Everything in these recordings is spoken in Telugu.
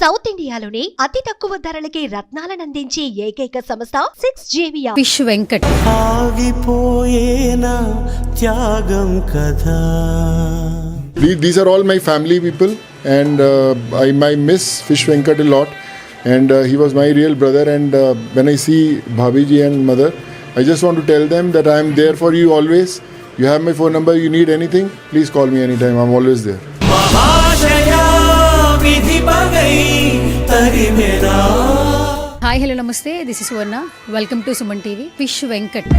సౌత్ ఇండియాలోనే అతి తక్కువ ధరలకి రత్నాలనందించే ఏకైక సంస్థ 6JVR. ఫిష్ వెంకట్. ఆగిపోయేనా త్యాగం కదా. These are all my family people, and I miss Fish Venkat a lot, and he was my real brother. And when I see Bhabiji and mother, I just want to tell them that I am there for you always. You have my phone number. You need anything, please call me anytime. I'm always there. Hi hello నమస్తే, this is Suvarna. Welcome to Suman TV. Fish Venkat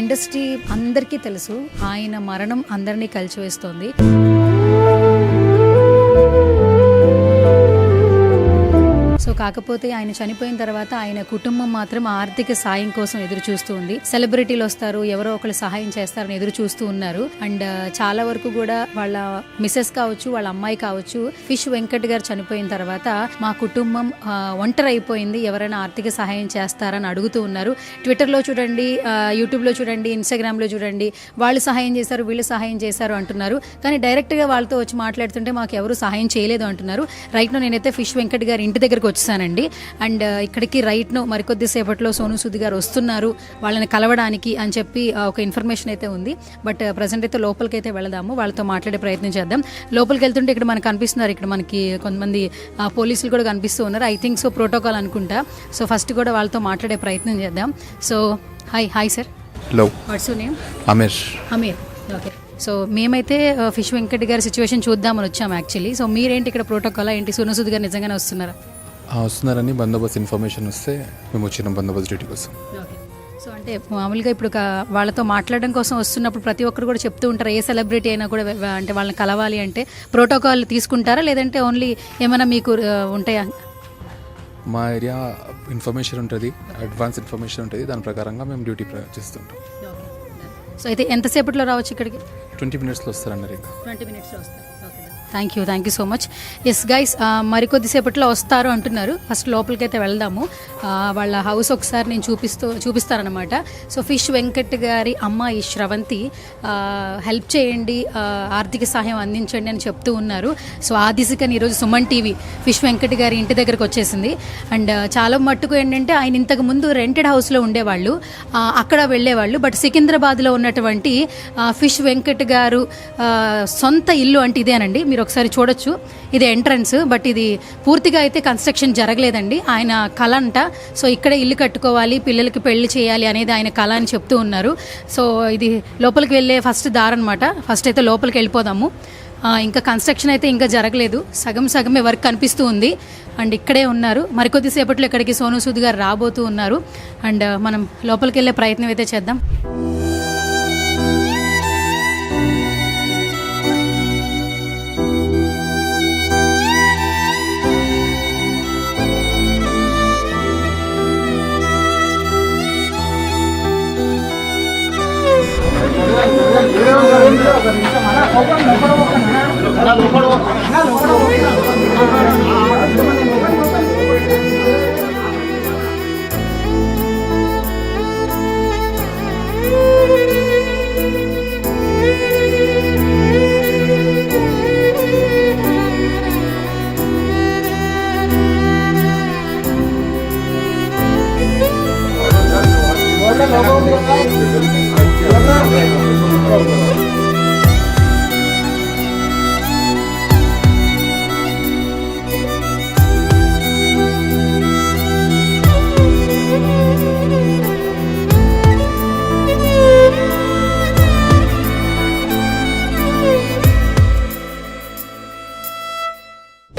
industry అందరికీ తెలుసు. ఆయన మరణం అందరినీ కలిచివేస్తోంది. సో కాకపోతే ఆయన చనిపోయిన తర్వాత ఆయన కుటుంబం మాత్రం ఆర్థిక సాయం కోసం ఎదురు చూస్తూ ఉంది. సెలబ్రిటీలు వస్తారు, ఎవరో ఒకరు సహాయం చేస్తారని ఎదురు చూస్తూ ఉన్నారు. అండ్ చాలా వరకు కూడా వాళ్ళ మిసెస్ కావచ్చు, వాళ్ళ అమ్మాయి కావచ్చు, ఫిష్ వెంకట్ గారు చనిపోయిన తర్వాత మా కుటుంబం ఒంటరి అయిపోయింది, ఎవరైనా ఆర్థిక సహాయం చేస్తారని అడుగుతూ ఉన్నారు. ట్విట్టర్లో చూడండి, యూట్యూబ్లో చూడండి, ఇన్స్టాగ్రామ్లో చూడండి, వాళ్ళు సహాయం చేశారు, వీళ్ళు సహాయం చేశారు అంటున్నారు. కానీ డైరెక్ట్గా వాళ్ళతో వచ్చి మాట్లాడుతుంటే మాకు ఎవరు సహాయం చేయలేదు అంటున్నారు. రైట్ నో నేనైతే ఫిష్ వెంకట్ గారి ఇంటి దగ్గరకు వచ్చానండి. అండ్ ఇక్కడికి రైట్ నో మరికొద్ది సేపట్లో సోను సూద్ గారు వస్తున్నారు వాళ్ళని కలవడానికి అని చెప్పి ఒక ఇన్ఫర్మేషన్ అయితే ఉంది. బట్ ప్రజెంట్ అయితే లోపలికి అయితే వెళదాము, వాళ్ళతో మాట్లాడే ప్రయత్నం చేద్దాం. లోపలికి వెళ్తుంటే ఇక్కడ మనకు కనిపిస్తున్నారు, ఇక్కడ మనకి కొంతమంది పోలీసులు కూడా కనిపిస్తూ ఉన్నారు. ఐ థింక్ సో ప్రోటోకాల్ అనుకుంటా. సో ఫస్ట్ కూడా వాళ్ళతో మాట్లాడే ప్రయత్నం చేద్దాం. So hi sir. Hello. What's your name? Aamir. Okay. So మేమైతే ఫిష్ వెంకట్ గారి సిచ్యువేషన్ చూద్దామని వచ్చాము యాక్చువల్లీ. సో మీరేంటి ఇక్కడ ప్రోటోకాల్ ఏంటి? సోను సూద్ గారు నిజంగానే వస్తున్నారా? వస్తున్నారని బందోబస్తు ఇన్ఫర్మేషన్ వస్తే మేము వచ్చినాం బందోబస్తు డ్యూటీ కోసం. ఓకే. సో అంటే మామూలుగా ఇప్పుడు వాళ్ళతో మాట్లాడడం కోసం వస్తున్నప్పుడు ప్రతి ఒక్కరు కూడా చెప్తూ ఉంటారు, ఏ సెలబ్రిటీ అయినా కూడా అంటే వాళ్ళని కలవాలి అంటే ప్రోటోకాల్ తీసుకుంటారా, లేదంటే ఓన్లీ ఏమైనా మీకు ఉంటాయా? మా ఏరియా ఇన్ఫర్మేషన్ ఉంటుంది, అడ్వాన్స్ ఇన్ఫర్మేషన్ ఉంటుంది, దాని ప్రకారంగా మేము డ్యూటీ చేస్తుంటాం. సో అయితే ఎంతసేపట్లో రావచ్చు ఇక్కడికి? 20 minutesలో వస్తారన్నారు. ఇంకా 20 minutesలో వస్తారు. Thank you so much. Yes guys, మరికొద్దిసేపట్లో వస్తారు అంటున్నారు. ఫస్ట్ లోపలికి అయితే వెళ్దాము. వాళ్ళ హౌస్ ఒకసారి నేను చూపిస్తారనమాట. సో ఫిష్ వెంకట్ గారి అమ్మాయి శ్రవంతి హెల్ప్ చేయండి, ఆర్థిక సహాయం అందించండి అని చెప్తూ ఉన్నారు. సో ఆ దిశకని ఈరోజు సుమన్ టీవీ ఫిష్ వెంకట్ గారి ఇంటి దగ్గరకు వచ్చేసింది. అండ్ చాలా మట్టుకు ఏంటంటే ఆయన ఇంతకు ముందు రెంటెడ్ హౌస్లో ఉండేవాళ్ళు, అక్కడ వెళ్ళేవాళ్ళు. బట్ సికింద్రాబాద్లో ఉన్నటువంటి ఫిష్ వెంకట్ గారు సొంత ఇల్లు అంటే ఇదేనండి. మీరు ఒకసారి చూడొచ్చు, ఇది ఎంట్రన్స్. బట్ ఇది పూర్తిగా అయితే కన్స్ట్రక్షన్ జరగలేదండి, ఆయన కళ అంట. సో ఇక్కడే ఇల్లు కట్టుకోవాలి, పిల్లలకి పెళ్లి చేయాలి అనేది ఆయన కళ అని చెప్తూ ఉన్నారు. సో ఇది లోపలికి వెళ్ళే ఫస్ట్ దారి అనమాట. ఫస్ట్ అయితే లోపలికి వెళ్ళిపోదాము. ఇంకా కన్స్ట్రక్షన్ అయితే ఇంకా జరగలేదు, సగమే వర్క్ కనిపిస్తూ ఉంది. అండ్ ఇక్కడే ఉన్నారు. మరికొద్దిసేపట్లో ఇక్కడికి సోను సూద్ గారు రాబోతూ ఉన్నారు. అండ్ మనం లోపలికి వెళ్ళే ప్రయత్నం అయితే చేద్దాం.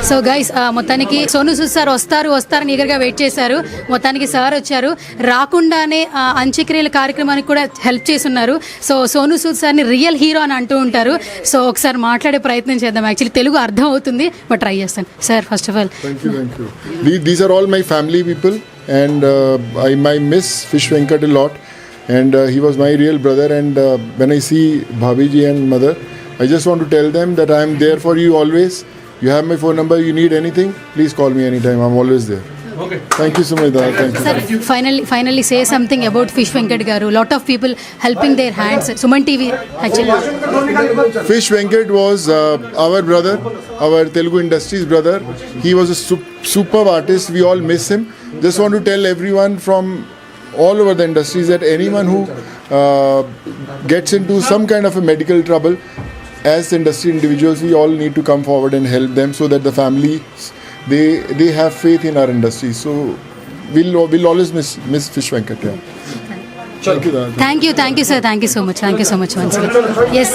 సో గైస్, మొత్తానికి సోను సూద్ సార్ వస్తారని ఈగర్గా వెయిట్ చేశారు. మొత్తానికి సార్ వచ్చారు. రాకుండానే అంత్యక్రియల కార్యక్రమానికి కూడా హెల్ప్ చేస్తున్నారు. సో సోను సూద్ సార్ని రియల్ హీరో అని అంటూ ఉంటారు. సో ఒకసారి మాట్లాడే ప్రయత్నం చేద్దాం. యాక్చువల్లీ తెలుగు అర్థం అవుతుంది, బట్ ట్రై చేస్తాను. Sir first of all Thank you. These are all my family people, and I miss Fish Venkat a lot, and he was my real brother. And when I see Bhabiji and mother, I just want to tell them that I am there for you always. You have my phone number. You need anything, please call me anytime. I'm always there. Thank you so much, Dada. Thank you. Sir, finally say something about Fish Venkat garu. Lot of people helping their hands. Suman TV actually. Fish Venkat was our brother, our Telugu industry's brother. He was a superb artist. We all miss him. Just want to tell everyone from all over the industries that anyone who gets into some kind of a medical trouble, as industry individuals, we all need to come forward and help them so that the families they have faith in our industry. So we'll always miss Fish Venkat. Yeah. Thank you, Dada. Thank you sir. Thank you so much once again. Yes.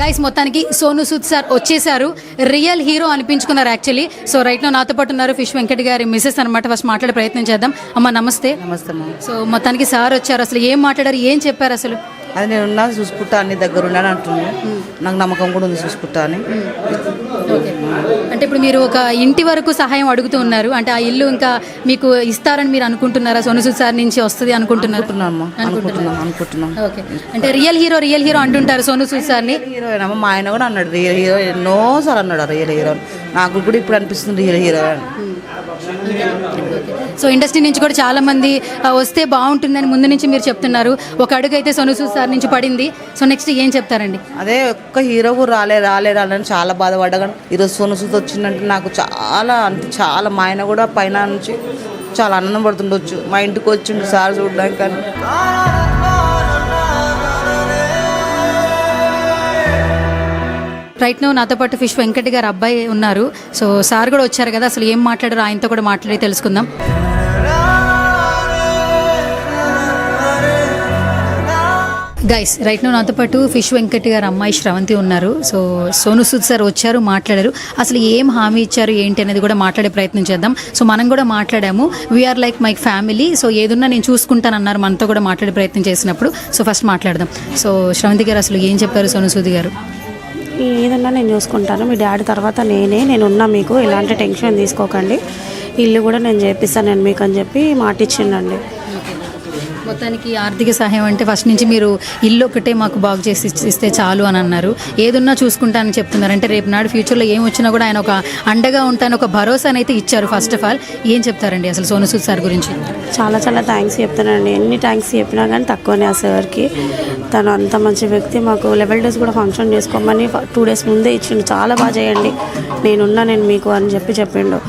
Guys మొత్తానికి సోను సూద్ సార్ వచ్చేసారు, రియల్ హీరో అనిపించుకున్నారు యాక్చువల్లీ. సో రైట్ లో నాతో పాటు ఉన్నారు ఫిష్ వెంకట్ గారి మిసెస్ అనమాట. ఫస్ట్ మాట్లాడే ప్రయత్నం చేద్దాం. అమ్మ నమస్తే. నమస్తే అమ్మ. సో మొత్తానికి సార్ వచ్చారు, అసలు ఏం మాట్లాడారు, ఏం చెప్పారు అసలు? అది నేను ఉన్నా చూసుకుంటా, అన్ని దగ్గర ఉన్నాను అంటున్నాను. నాకు నమ్మకం కూడా ఉంది చూసుకుంటా అని. అంటే ఇప్పుడు మీరు ఒక ఇంటి వరకు సహాయం అడుగుతూ ఉన్నారు, అంటే ఆ ఇల్లు ఇంకా మీకు ఇస్తారని మీరు అనుకుంటున్నారా? సోను సూద్ సార్ నుంచి వస్తుంది అనుకుంటున్నారు? అనుకుంటున్నాం. ఓకే, అంటే రియల్ హీరో అంటుంటారు సోను సూద్ సార్ని. హీరో ఏమో మా ఆయన కూడా అన్నాడు రియల్ హీరో, ఎన్నోసార్లు అన్నాడు రియల్ హీరో. నాకు కూడా ఇప్పుడు అనిపిస్తుంది రియల్ హీరో అని. సో ఇండస్ట్రీ నుంచి కూడా చాలా మంది వస్తే బాగుంటుందని ముందు నుంచి మీరు చెప్తున్నారు. ఒక అడుగు అయితే సోను సూద్ సార్ నుంచి పడింది. సో నెక్స్ట్ ఏం చెప్తారండి? అదే ఒక్క హీరో కూడా రాలేదని చాలా బాధపడ్డా. ఈరోజు సోను సూద్ వచ్చిందంటే నాకు చాలా మా ఆయన కూడా పైన నుంచి చాలా ఆనందం పడుతుండొచ్చు. మా ఇంటికి వచ్చిండు సార్ చూడడానికి. కానీ రైట్ నో నాతో పాటు ఫిష్ వెంకట్ గారు అబ్బాయి ఉన్నారు. సో సార్ కూడా వచ్చారు కదా, అసలు ఏం మాట్లాడారు ఆయనతో కూడా మాట్లాడి తెలుసుకుందాం. గైస్ రైట్ నో నాతో పాటు ఫిష్ వెంకట్ గారు అమ్మాయి శ్రవంతి ఉన్నారు. సో సోను సూద్ సార్ వచ్చారు, మాట్లాడారు. అసలు ఏం హామీ ఇచ్చారు ఏంటి అనేది కూడా మాట్లాడే ప్రయత్నం చేద్దాం. సో మనం కూడా మాట్లాడాము, we are like my family, so ఏదున్నా నేను చూసుకుంటానన్నారు మనతో కూడా మాట్లాడే ప్రయత్నం చేసినప్పుడు. సో ఫస్ట్ మాట్లాడదాం. సో శ్రవంతి గారు అసలు ఏం చెప్పారు సోను సూద్ గారు? ఏదన్నా నేను చూసుకుంటాను, మీ డాడీ తర్వాత నేను ఉన్నా, మీకు ఎలాంటి టెన్షన్ తీసుకోకండి, ఇల్లు కూడా నేను చేపిస్తాను నేను మీకు అని చెప్పి మాట ఇచ్చిండండి. మొత్తానికి ఆర్థిక సహాయం అంటే ఫస్ట్ నుంచి మీరు ఇల్లు ఒకటే మాకు బాగు చేసి ఇస్తే చాలు అని అన్నారు. ఏదున్నా చూసుకుంటానని చెప్తున్నారు. అంటే రేపు నాడు ఫ్యూచర్లో ఏం వచ్చినా కూడా ఆయన ఒక అండగా ఉంటాను ఒక భరోసాని అయితే ఇచ్చారు. ఫస్ట్ ఆఫ్ ఆల్ ఏం చెప్తారండి అసలు సోను సూద్ సార్ గురించి? చాలా థ్యాంక్స్ చెప్తానండి. ఎన్ని థ్యాంక్స్ చెప్పినా కానీ తక్కువనే ఆ సార్కి. తను అంత మంచి వ్యక్తి. మాకు 11 days కూడా ఫంక్షన్ చేసుకోమని 2 days ముందే ఇచ్చిండు. చాలా బాగా చేయండి, నేను మీకు అని చెప్పిండు.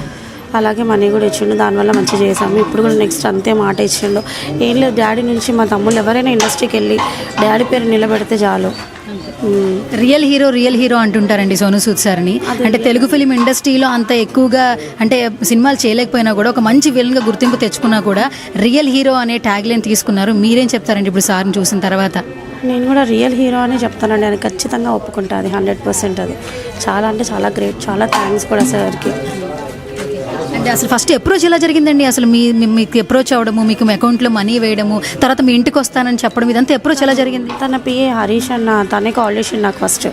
అలాగే మనీ కూడా ఇచ్చిండు, దానివల్ల మంచిగా చేసాము. ఇప్పుడు కూడా నెక్స్ట్ అంతే మాట ఇచ్చిండు. ఏం లేదు, డాడీ నుంచి మా తమ్ముళ్ళు ఎవరైనా ఇండస్ట్రీకి వెళ్ళి డాడీ పేరు నిలబెడితే చాలు. రియల్ హీరో అంటుంటారండి సోను సూద్ సార్ని. అంటే తెలుగు ఫిలిం ఇండస్ట్రీలో అంత ఎక్కువగా అంటే సినిమాలు చేయలేకపోయినా కూడా ఒక మంచి విలన్గా గుర్తింపు తెచ్చుకున్నా కూడా రియల్ హీరో అనే ట్యాగ్ లైన్ తీసుకున్నారు. మీరేం చెప్తారండి ఇప్పుడు సార్ని చూసిన తర్వాత? నేను కూడా రియల్ హీరో అని చెప్తానండి. ఆయన ఖచ్చితంగా ఒప్పుకుంటా, అది 100%. అది చాలా గ్రేట్. చాలా థ్యాంక్స్ కూడా సార్కి. అంటే అసలు ఫస్ట్ అప్రోచ్ ఎలా జరిగిందండి? అసలు మీకు అప్రోచ్ అవ్వడము, మీకు అకౌంట్లో మనీ వేయడము, తర్వాత మీ ఇంటికి వస్తానని చెప్పడం, ఇదంతా అప్రోచ్ ఎలా జరిగింది? తన పిఏ హరీష్ అన్న తనే కాల్ చేసిండు నాకు. ఫస్ట్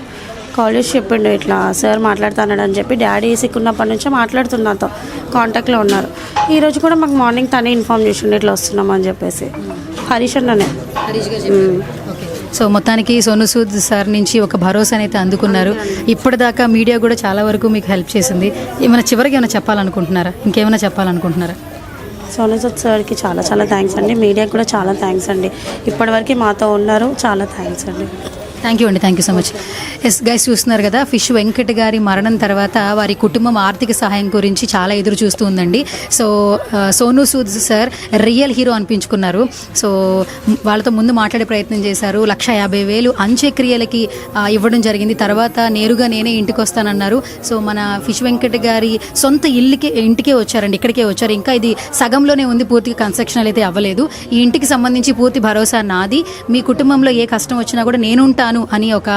కాల్ చేసి చెప్పిండు ఇట్లా సార్ మాట్లాడుతున్నాడు అని చెప్పి. డాడీ సిక్కున్నప్పటి నుంచే మాట్లాడుతున్నాతో కాంటాక్ట్లో ఉన్నారు. ఈరోజు కూడా మాకు మార్నింగ్ తనే ఇన్ఫార్మ్ చేసిండు ఇట్లా వస్తున్నాం అని చెప్పేసి. హరీష్ అన్ననే. సో మొత్తానికి సోను సూద్ సార్ నుంచి ఒక భరోసాని అయితే అందుకున్నారు. ఇప్పటిదాకా మీడియా కూడా చాలా వరకు మీకు హెల్ప్ చేసింది. చివరికి ఏమైనా చెప్పాలనుకుంటున్నారా? ఇంకేమైనా చెప్పాలనుకుంటున్నారా? సోను సూద్ సార్కి చాలా థ్యాంక్స్ అండి. మీడియాకి కూడా చాలా థ్యాంక్స్ అండి. ఇప్పటివరకు మాతో ఉన్నారు. చాలా థ్యాంక్స్ అండి. Thank you so much. Yes guys, చూస్తున్నారు కదా, ఫిష్ వెంకట్ గారి మరణం తర్వాత వారి కుటుంబం ఆర్థిక సహాయం గురించి చాలా ఎదురు చూస్తూ ఉందండి. So Sonu Sood sir real hero అనిపించుకున్నారు. సో వాళ్ళతో ముందు మాట్లాడే ప్రయత్నం చేశారు. 150,000 అంత్యక్రియలకి ఇవ్వడం జరిగింది. తర్వాత నేరుగా నేనే ఇంటికి వస్తానన్నారు. సో మన ఫిష్ వెంకట్ గారి సొంత ఇంటికే వచ్చారండి, ఇక్కడికే వచ్చారు. ఇంకా ఇది సగంలోనే ఉంది, పూర్తిగా కన్స్ట్రక్షన్ అయితే అవ్వలేదు. ఈ ఇంటికి సంబంధించి పూర్తి భరోసా నాది. మీ కుటుంబంలో ఏ కష్టం వచ్చినా కూడా నేనుంటాను ఉంటాను అని ఒక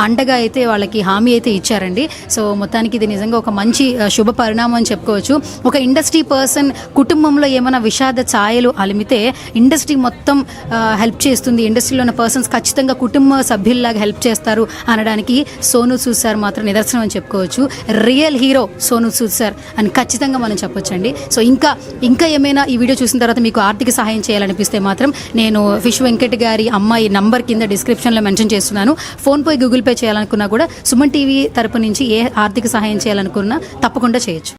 అండగా అయితే వాళ్ళకి హామీ అయితే ఇచ్చారండి. సో మొత్తానికి ఇది నిజంగా ఒక మంచి శుభ పరిణామం అని చెప్పుకోవచ్చు. ఒక ఇండస్ట్రీ పర్సన్ కుటుంబంలో ఏమైనా విషాద ఛాయలు అలిమితే ఇండస్ట్రీ మొత్తం హెల్ప్ చేస్తుంది, ఇండస్ట్రీలో ఉన్న పర్సన్స్ ఖచ్చితంగా కుటుంబ సభ్యుల్లాగా హెల్ప్ చేస్తారు అనడానికి సోనూ సూద్ సార్ మాత్రం నిదర్శనం అని చెప్పుకోవచ్చు. Real hero Sonu Sood sir అని ఖచ్చితంగా మనం చెప్పొచ్చండి. సో ఇంకా ఏమైనా ఈ వీడియో చూసిన తర్వాత మీకు ఆర్థిక సహాయం చేయాలనిపిస్తే మాత్రం నేను ఫిష్ వెంకట్ గారి అమ్మాయి నంబర్ కింద డిస్క్రిప్షన్లో మెన్షన్ చేస్తున్నాను. ఫోన్పే గూగుల్ పే చేయాలనుకున్నా కూడా సుమన్ టీవీ తరపు నుంచి ఏ ఆర్థిక సహాయం చేయాలనుకున్నా తప్పకుండా చేయొచ్చు.